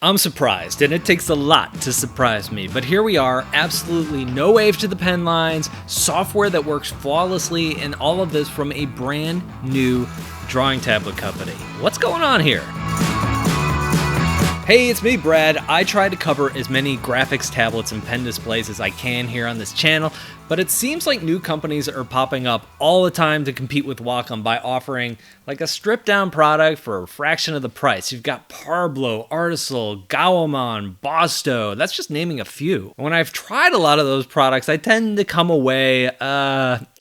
I'm surprised, and it takes a lot to surprise me, but here we are, absolutely no wave to the pen lines, software that works flawlessly, and all of this from a brand new drawing tablet company. What's going on here? Hey, it's me, Brad. I try to cover as many graphics tablets and pen displays as I can here on this channel, but it seems like new companies are popping up all the time to compete with Wacom by offering like a stripped down product for a fraction of the price. You've got Parblo, Artisol, Gawamon, Bosto. That's just naming a few. When I've tried a lot of those products, I tend to come away,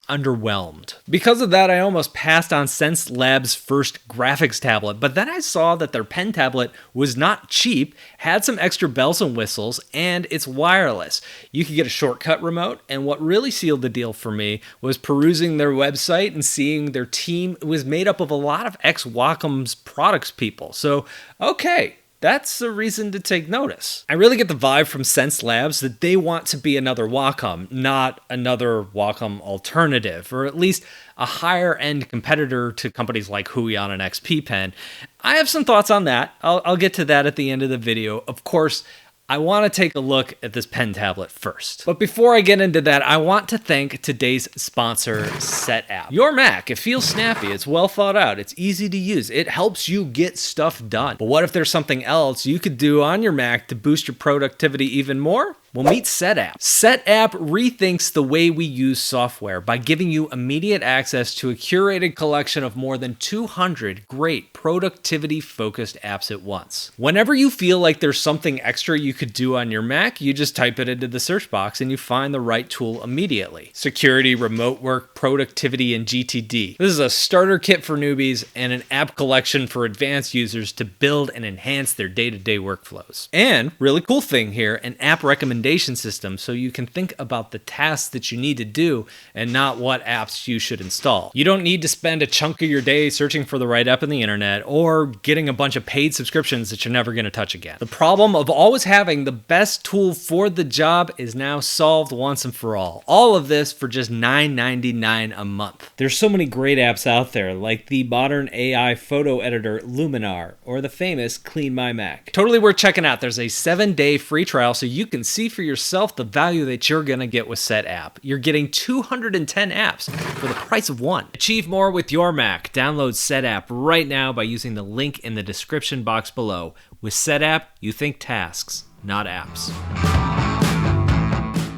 underwhelmed. Because of that, I almost passed on Xencelabs' first graphics tablet, but then I saw that their pen tablet was not cheap, had some extra bells and whistles, and it's wireless. You could get a shortcut remote, and what really sealed the deal for me was perusing their website and seeing their team was made up of a lot of ex-Wacom's products people. So, okay, that's a reason to take notice. I really get the vibe from Xencelabs that they want to be another Wacom, not another Wacom alternative, or at least a higher end competitor to companies like Huion and XP Pen. I have some thoughts on that. I'll get to that at the end of the video. Of course, I want to take a look at this pen tablet first. But before I get into that, I want to thank today's sponsor, Xencelabs. Your Mac, it feels snappy, it's well thought out, it's easy to use, it helps you get stuff done. But what if there's something else you could do on your Mac to boost your productivity even more? Well, meet Xencelabs. Xencelabs rethinks the way we use software by giving you immediate access to a curated collection of more than 200 great productivity-focused apps at once. Whenever you feel like there's something extra you could do on your Mac, you just type it into the search box and you find the right tool immediately. Security, remote work, productivity, and GTD. This is a starter kit for newbies and an app collection for advanced users to build and enhance their day-to-day workflows. And, really cool thing here, an app recommendation system so you can think about the tasks that you need to do and not what apps you should install. You don't need to spend a chunk of your day searching for the right app on the internet or getting a bunch of paid subscriptions that you're never going to touch again. The problem of always having the best tool for the job is now solved once and for all. All of this for just $9.99 a month. There's so many great apps out there like the modern AI photo editor Luminar or the famous Clean My Mac. Totally worth checking out. There's a 7-day free trial so you can see for yourself the value that you're going to get with Xencelabs. You're getting 210 apps for the price of one. Achieve more with your Mac. Download Xencelabs right now by using the link in the description box below. With Xencelabs, you think tasks, not apps.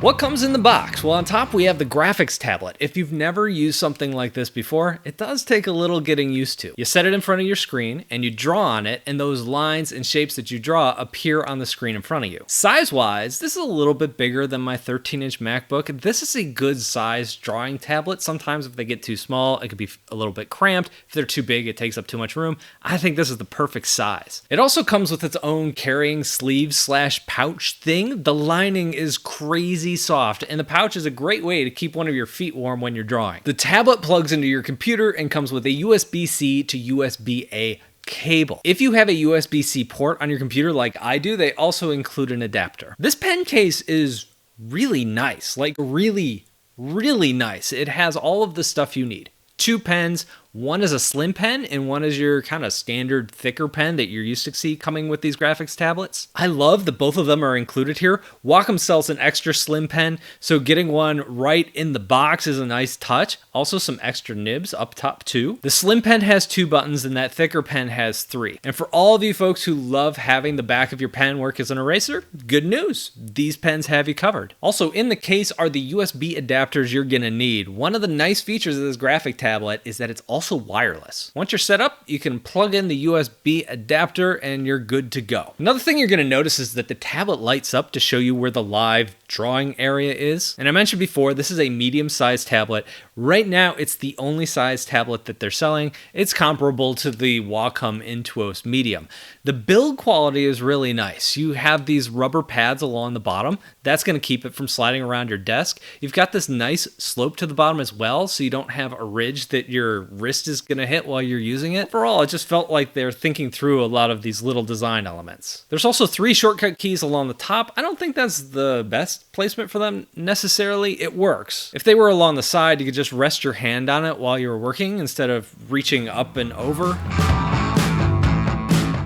What comes in the box? Well, on top we have the graphics tablet. If you've never used something like this before, it does take a little getting used to. You set it in front of your screen and you draw on it, and those lines and shapes that you draw appear on the screen in front of you. Size-wise, this is a little bit bigger than my 13-inch MacBook. This is a good size drawing tablet. Sometimes if they get too small, it could be a little bit cramped. If they're too big, it takes up too much room. I think this is the perfect size. It also comes with its own carrying sleeve/pouch thing. The lining is crazy soft, and the pouch is a great way to keep one of your feet warm when you're drawing. The tablet plugs into your computer and comes with a USB-C to USB-A cable. If you have a USB-C port on your computer like I do, they also include an adapter. This pen case is really nice, like really nice. It has all of the stuff you need. 2 pens. One is a slim pen, and one is your kind of standard thicker pen that you're used to see coming with these graphics tablets. I love that both of them are included here. Wacom sells an extra slim pen, so getting one right in the box is a nice touch. Also some extra nibs up top too. The slim pen has 2 buttons, and that thicker pen has 3. And for all of you folks who love having the back of your pen work as an eraser, good news. These pens have you covered. Also in the case are the USB adapters you're gonna need. One of the nice features of this graphic tablet is that it's also wireless. Once you're set up, you can plug in the USB adapter and you're good to go. Another thing you're going to notice is that the tablet lights up to show you where the live drawing area is. And I mentioned before, this is a medium-sized tablet. Right now, it's the only size tablet that they're selling. It's comparable to the Wacom Intuos Medium. The build quality is really nice. You have these rubber pads along the bottom. That's going to keep it from sliding around your desk. You've got this nice slope to the bottom as well, so you don't have a ridge that your wrist is going to hit while you're using it. Overall, it just felt like they're thinking through a lot of these little design elements. There's also 3 shortcut keys along the top. I don't think that's the best placement for them necessarily. It works. If they were along the side, you could just rest your hand on it while you were working instead of reaching up and over.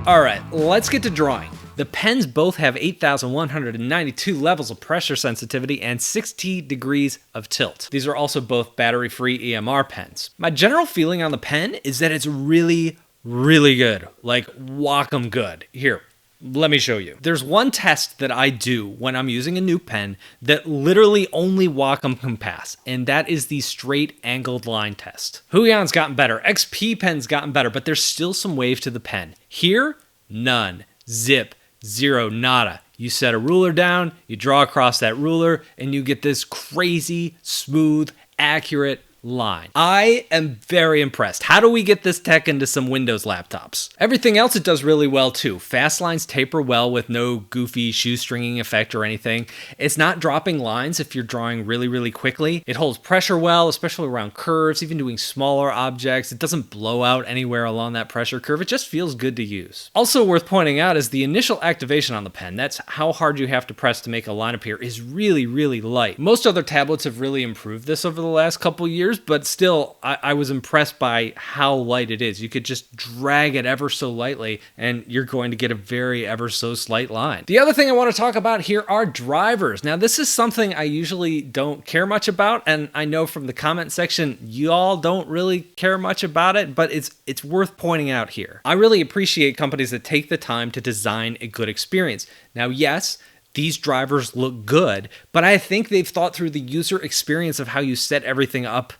All right, let's get to drawing. The pens both have 8,192 levels of pressure sensitivity and 60 degrees of tilt. These are also both battery-free EMR pens. My general feeling on the pen is that it's really good, like Wacom good. Here, let me show you. There's one test that I do when I'm using a new pen that literally only Wacom can pass, and that is the straight angled line test. Huion's gotten better, XP pen's gotten better, but there's still some wave to the pen. Here, none, zip, zero, nada. You set a ruler down, you draw across that ruler, and you get this crazy, smooth, accurate line. I am very impressed. How do we get this tech into some Windows laptops? Everything else it does really well too. Fast lines taper well with no goofy shoestringing effect or anything. It's not dropping lines if you're drawing really quickly. It holds pressure well, especially around curves, even doing smaller objects. It doesn't blow out anywhere along that pressure curve. It just feels good to use. Also worth pointing out is the initial activation on the pen. That's how hard you have to press to make a line appear is really light. Most other tablets have really improved this over the last couple years, but still, I was impressed by how light it is. You could just drag it ever so lightly, and you're going to get a very ever so slight line. The other thing I want to talk about here are drivers. Now, this is something I usually don't care much about, and I know from the comment section, y'all don't really care much about it, but it's worth pointing out here. I really appreciate companies that take the time to design a good experience. Now, yes, these drivers look good, but I think they've thought through the user experience of how you set everything up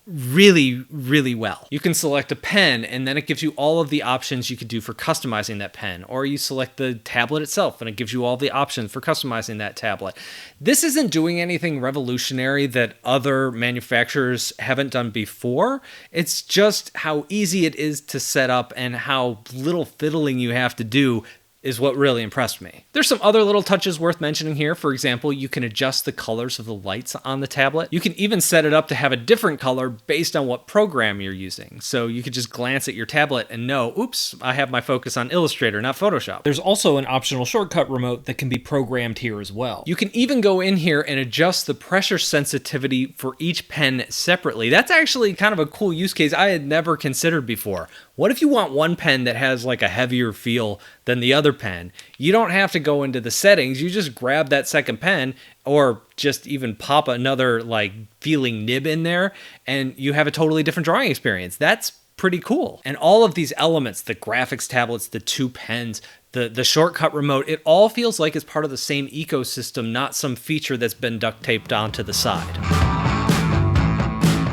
really well. You can select a pen, and then it gives you all of the options you could do for customizing that pen, or you select the tablet itself and it gives you all the options for customizing that tablet. This isn't doing anything revolutionary that other manufacturers haven't done before. It's just how easy it is to set up and how little fiddling you have to do is what really impressed me. There's some other little touches worth mentioning here. For example, you can adjust the colors of the lights on the tablet. You can even set it up to have a different color based on what program you're using. So you could just glance at your tablet and know, oops, I have my focus on Illustrator, not Photoshop. There's also an optional shortcut remote that can be programmed here as well. You can even go in here and adjust the pressure sensitivity for each pen separately. That's actually kind of a cool use case I had never considered before. What if you want one pen that has like a heavier feel than the other pen? You don't have to go into the settings. You just grab that second pen or just even pop another like feeling nib in there and you have a totally different drawing experience. That's pretty cool. And all of these elements, the graphics tablets, the two pens, the shortcut remote, it all feels like it's part of the same ecosystem, not some feature that's been duct taped onto the side.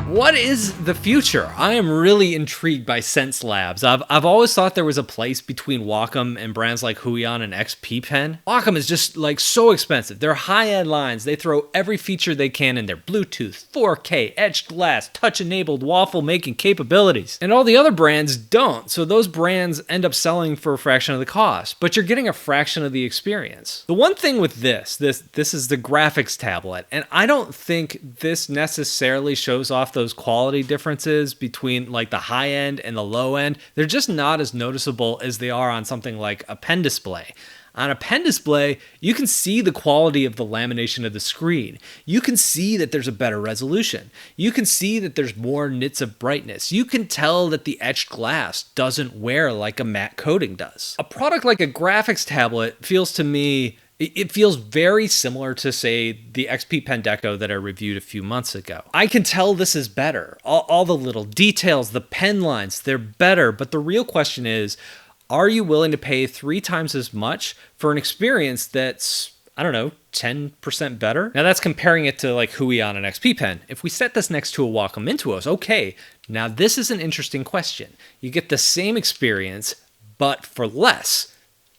What is the future? I am really intrigued by Xencelabs. I've always thought there was a place between Wacom and brands like Huion and XP Pen. Wacom is just like so expensive. They're high-end lines. They throw every feature they can in their Bluetooth, 4K, etched glass, touch-enabled waffle-making capabilities. And all the other brands don't, so those brands end up selling for a fraction of the cost, but you're getting a fraction of the experience. The one thing with this is the graphics tablet, and I don't think this necessarily shows off those quality differences between like the high end and the low end. They're just not as noticeable as they are on something like a pen display. On a pen display, you can see the quality of the lamination of the screen. You can see that there's a better resolution. You can see that there's more nits of brightness. You can tell that the etched glass doesn't wear like a matte coating does. A product like a graphics tablet feels to me, it feels very similar to, say, the XP Pen Deco that I reviewed a few months ago. I can tell this is better. All the little details, the pen lines, they're better. But the real question is, are you willing to pay 3 times as much for an experience that's, I don't know, 10% better? Now that's comparing it to like Huion and XP Pen. If we set this next to a Wacom Intuos, okay, now this is an interesting question. You get the same experience, but for less.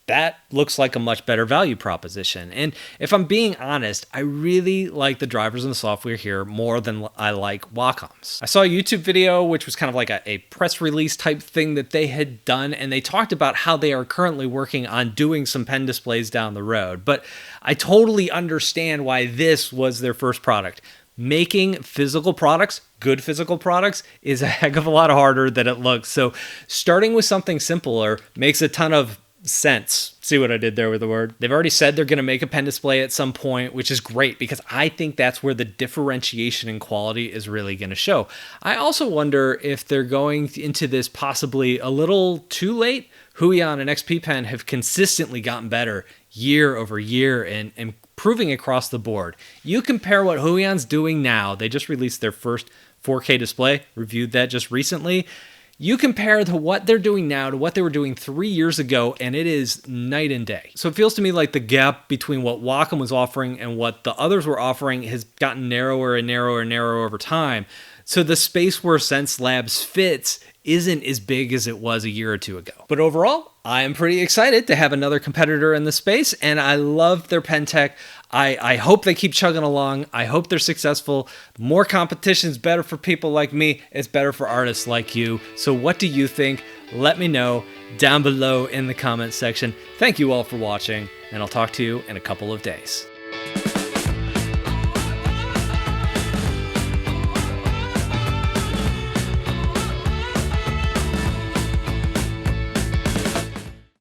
That looks like a much better value proposition. And if I'm being honest, I really like the drivers and the software here more than I like Wacom's. I saw a YouTube video, which was kind of like a press release type thing that they had done, and they talked about how they are currently working on doing some pen displays down the road. But I totally understand why this was their first product. Making physical products, good physical products, is a heck of a lot harder than it looks. So starting with something simpler makes a ton of sense. See what I did there with the word? They've already said they're going to make a pen display at some point, which is great because I think that's where the differentiation in quality is really going to show. I also wonder if they're going into this possibly a little too late. Huion and XP Pen have consistently gotten better year over year and improving across the board. You compare what Huion's doing now, they just released their first 4K display, reviewed that just recently. You compare to what they're doing now to what they were doing 3 years ago, and it is night and day. So it feels to me like the gap between what Wacom was offering and what the others were offering has gotten narrower and narrower and narrower over time. So the space where Xencelabs fits isn't as big as it was a year or two ago. But overall, I am pretty excited to have another competitor in the space, and I love their pen tech. I hope they keep chugging along. I hope they're successful. More competition is better for people like me. It's better for artists like you. So what do you think? Let me know down below in the comments section. Thank you all for watching, and I'll talk to you in a couple of days.